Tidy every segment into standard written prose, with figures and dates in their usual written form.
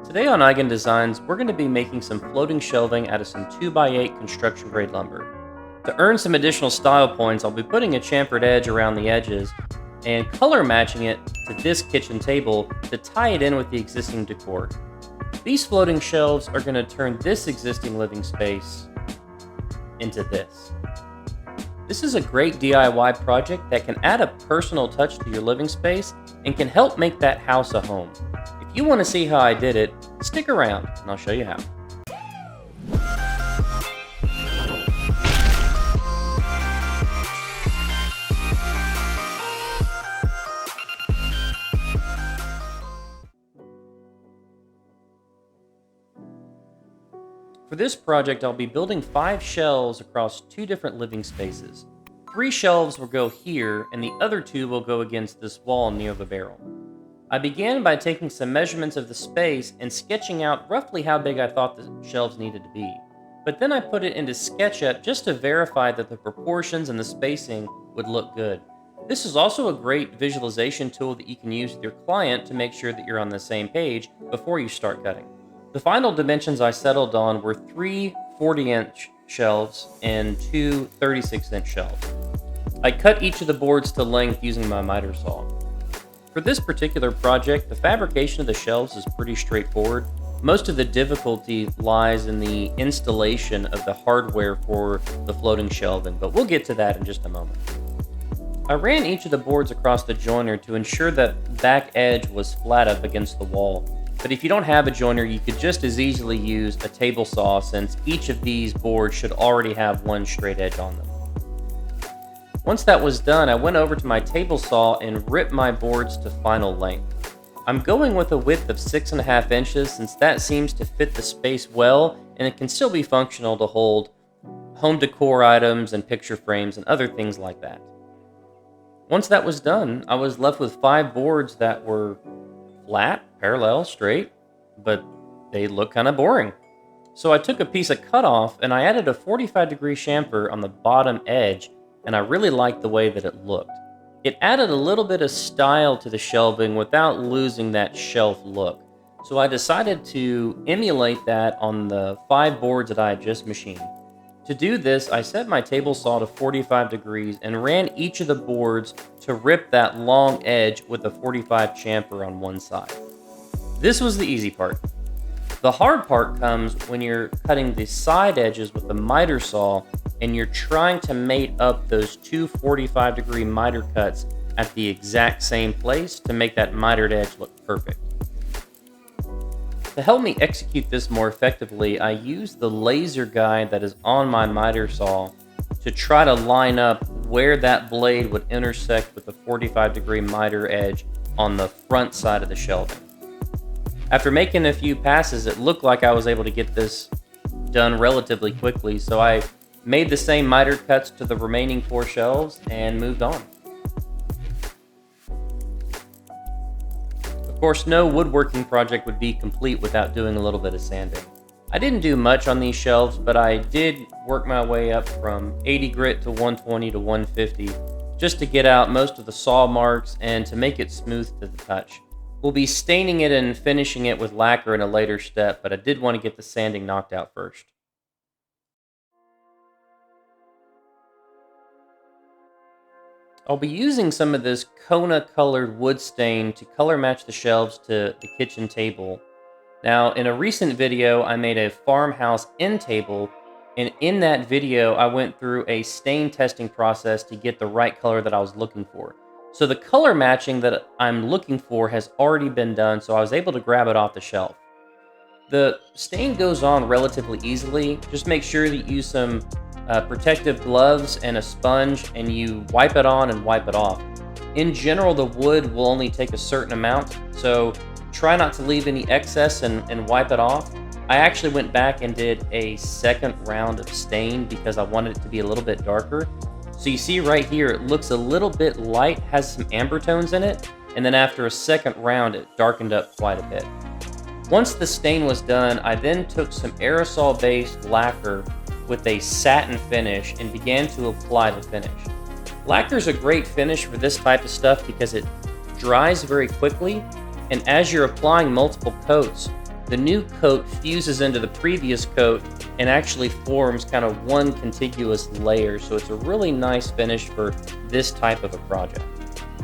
Today on Eigen Designs, we're going to be making some floating shelving out of some 2x8 construction grade lumber. To earn some additional style points, I'll be putting a chamfered edge around the edges and color matching it to this kitchen table to tie it in with the existing decor. These floating shelves are going to turn this existing living space into this. This is a great DIY project that can add a personal touch to your living space and can help make that house a home. If you want to see how I did it, stick around and I'll show you how. For this project, I'll be building 5 shelves across 2 different living spaces. 3 shelves will go here, and the other 2 will go against this wall near the barrel. I began by taking some measurements of the space and sketching out roughly how big I thought the shelves needed to be. But then I put it into SketchUp just to verify that the proportions and the spacing would look good. This is also a great visualization tool that you can use with your client to make sure that you're on the same page before you start cutting. The final dimensions I settled on were 3 40-inch shelves and 2 36-inch shelves. I cut each of the boards to length using my miter saw. For this particular project, the fabrication of the shelves is pretty straightforward. Most of the difficulty lies in the installation of the hardware for the floating shelving, but we'll get to that in just a moment. I ran each of the boards across the joiner to ensure that back edge was flat up against the wall. But if you don't have a joiner, you could just as easily use a table saw since each of these boards should already have one straight edge on them. Once that was done, I went over to my table saw and ripped my boards to final length. I'm going with a width of 6.5 inches since that seems to fit the space well and it can still be functional to hold home decor items and picture frames and other things like that. Once that was done, I was left with 5 boards that were flat, parallel, straight, but they look kind of boring. So I took a piece of cutoff and I added a 45-degree chamfer on the bottom edge, and I really liked the way that it looked. It added a little bit of style to the shelving without losing that shelf look. So I decided to emulate that on the 5 boards that I had just machined. To do this, I set my table saw to 45 degrees and ran each of the boards to rip that long edge with a 45 chamfer on one side. This was the easy part. The hard part comes when you're cutting the side edges with the miter saw and you're trying to mate up those 2 45-degree miter cuts at the exact same place to make that mitered edge look perfect. To help me execute this more effectively, I used the laser guide that is on my miter saw to try to line up where that blade would intersect with the 45-degree miter edge on the front side of the shelving. After making a few passes, it looked like I was able to get this done relatively quickly, so I made the same miter cuts to the remaining 4 shelves and moved on. Of course, no woodworking project would be complete without doing a little bit of sanding. I didn't do much on these shelves, but I did work my way up from 80 grit to 120 to 150 just to get out most of the saw marks and to make it smooth to the touch. We'll be staining it and finishing it with lacquer in a later step, but I did want to get the sanding knocked out first. I'll be using some of this Kona colored wood stain to color match the shelves to the kitchen table. Now, in a recent video, I made a farmhouse end table, and in that video, I went through a stain testing process to get the right color that I was looking for. So the color matching that I'm looking for has already been done, so I was able to grab it off the shelf. The stain goes on relatively easily. Just make sure that you use some protective gloves and a sponge, and you wipe it on and wipe it off. In general, the wood will only take a certain amount, so try not to leave any excess and wipe it off. I actually went back and did a second round of stain because I wanted it to be a little bit darker. So you see right here, it looks a little bit light, has some amber tones in it, and then after a second round, it darkened up quite a bit. Once the stain was done, I then took some aerosol-based lacquer with a satin finish and began to apply the finish. Lacquer is a great finish for this type of stuff because it dries very quickly, and as you're applying multiple coats, the new coat fuses into the previous coat and actually forms kind of one contiguous layer, so it's a really nice finish for this type of a project.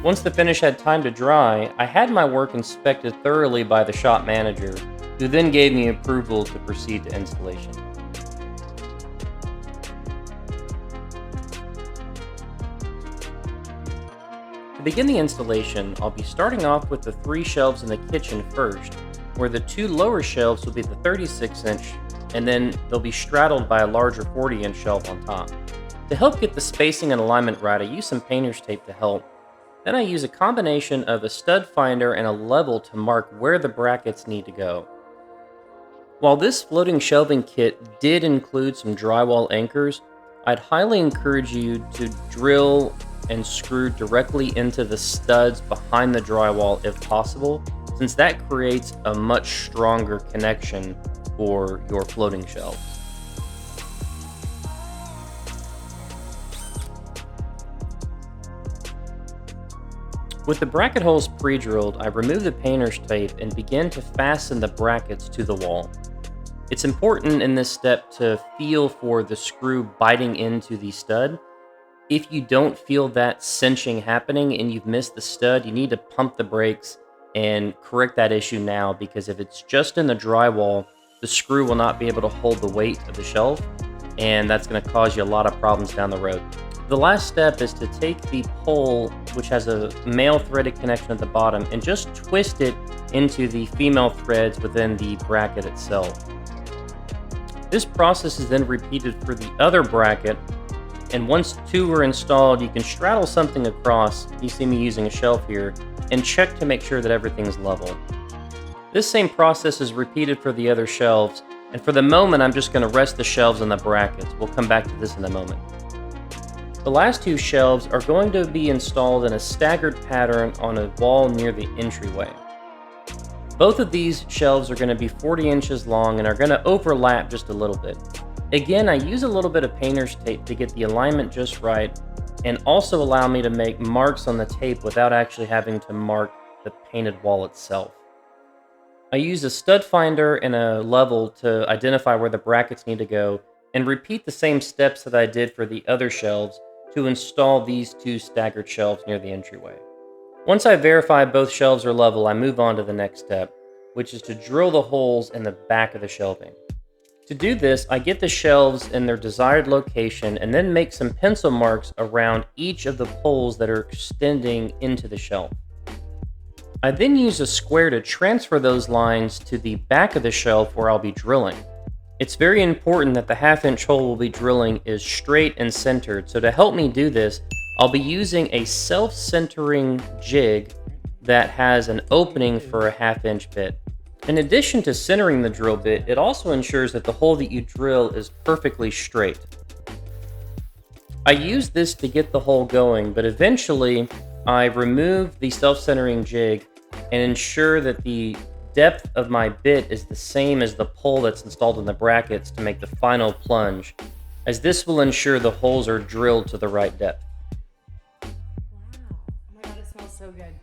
Once the finish had time to dry, I had my work inspected thoroughly by the shop manager, who then gave me approval to proceed to installation. To begin the installation, I'll be starting off with the 3 shelves in the kitchen first, where the 2 lower shelves will be the 36-inch, and then they'll be straddled by a larger 40-inch shelf on top. To help get the spacing and alignment right, I use some painter's tape to help. Then I use a combination of a stud finder and a level to mark where the brackets need to go. While this floating shelving kit did include some drywall anchors, I'd highly encourage you to drill and screw directly into the studs behind the drywall if possible, since that creates a much stronger connection for your floating shelf. With the bracket holes pre-drilled, I remove the painter's tape and begin to fasten the brackets to the wall. It's important in this step to feel for the screw biting into the stud. If you don't feel that cinching happening and you've missed the stud, you need to pump the brakes and correct that issue now, because if it's just in the drywall, the screw will not be able to hold the weight of the shelf, and that's going to cause you a lot of problems down the road. The last step is to take the pole, which has a male threaded connection at the bottom, and just twist it into the female threads within the bracket itself. This process is then repeated for the other bracket, and once 2 are installed, you can straddle something across, you see me using a shelf here, and check to make sure that everything's level. This same process is repeated for the other shelves, and for the moment I'm just going to rest the shelves on the brackets. We'll come back to this in a moment. The last 2 shelves are going to be installed in a staggered pattern on a wall near the entryway. Both of these shelves are going to be 40 inches long and are going to overlap just a little bit. Again, I use a little bit of painter's tape to get the alignment just right, and also allow me to make marks on the tape without actually having to mark the painted wall itself. I use a stud finder and a level to identify where the brackets need to go, and repeat the same steps that I did for the other shelves to install these 2 staggered shelves near the entryway. Once I verify both shelves are level, I move on to the next step, which is to drill the holes in the back of the shelving. To do this, I get the shelves in their desired location and then make some pencil marks around each of the poles that are extending into the shelf. I then use a square to transfer those lines to the back of the shelf where I'll be drilling. It's very important that the 1/2-inch hole we'll be drilling is straight and centered, so to help me do this, I'll be using a self-centering jig that has an opening for a 1/2-inch bit. In addition to centering the drill bit, it also ensures that the hole that you drill is perfectly straight. I use this to get the hole going, but eventually I remove the self-centering jig and ensure that the depth of my bit is the same as the pole that's installed in the brackets to make the final plunge, as this will ensure the holes are drilled to the right depth. Wow. Oh my god, it smells so good.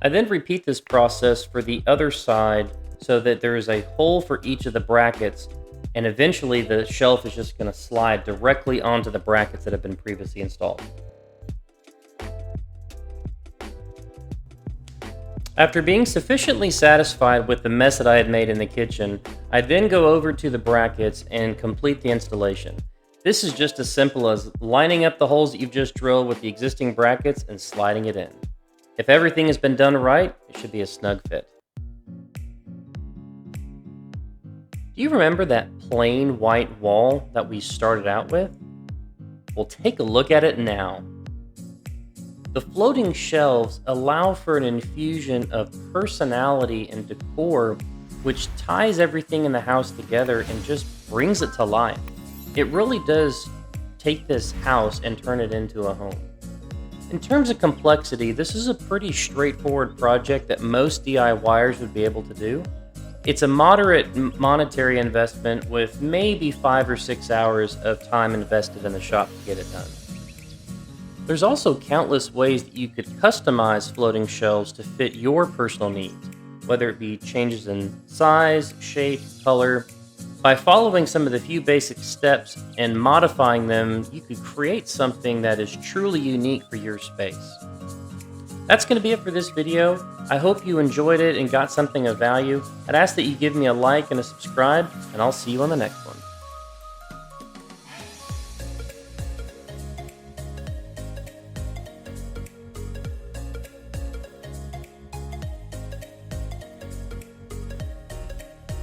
I then repeat this process for the other side so that there is a hole for each of the brackets, and eventually the shelf is just going to slide directly onto the brackets that have been previously installed. After being sufficiently satisfied with the mess that I had made in the kitchen, I then go over to the brackets and complete the installation. This is just as simple as lining up the holes that you've just drilled with the existing brackets and sliding it in. If everything has been done right, it should be a snug fit. Do you remember that plain white wall that we started out with? Well, take a look at it now. The floating shelves allow for an infusion of personality and decor, which ties everything in the house together and just brings it to life. It really does take this house and turn it into a home. In terms of complexity, this is a pretty straightforward project that most DIYers would be able to do. It's a moderate monetary investment with maybe 5 or 6 hours of time invested in the shop to get it done. There's also countless ways that you could customize floating shelves to fit your personal needs. whether it be changes in size, shape, color. By following some of the few basic steps and modifying them, you could create something that is truly unique for your space. That's going to be it for this video. I hope you enjoyed it and got something of value. I'd ask that you give me a like and a subscribe, and I'll see you on the next one.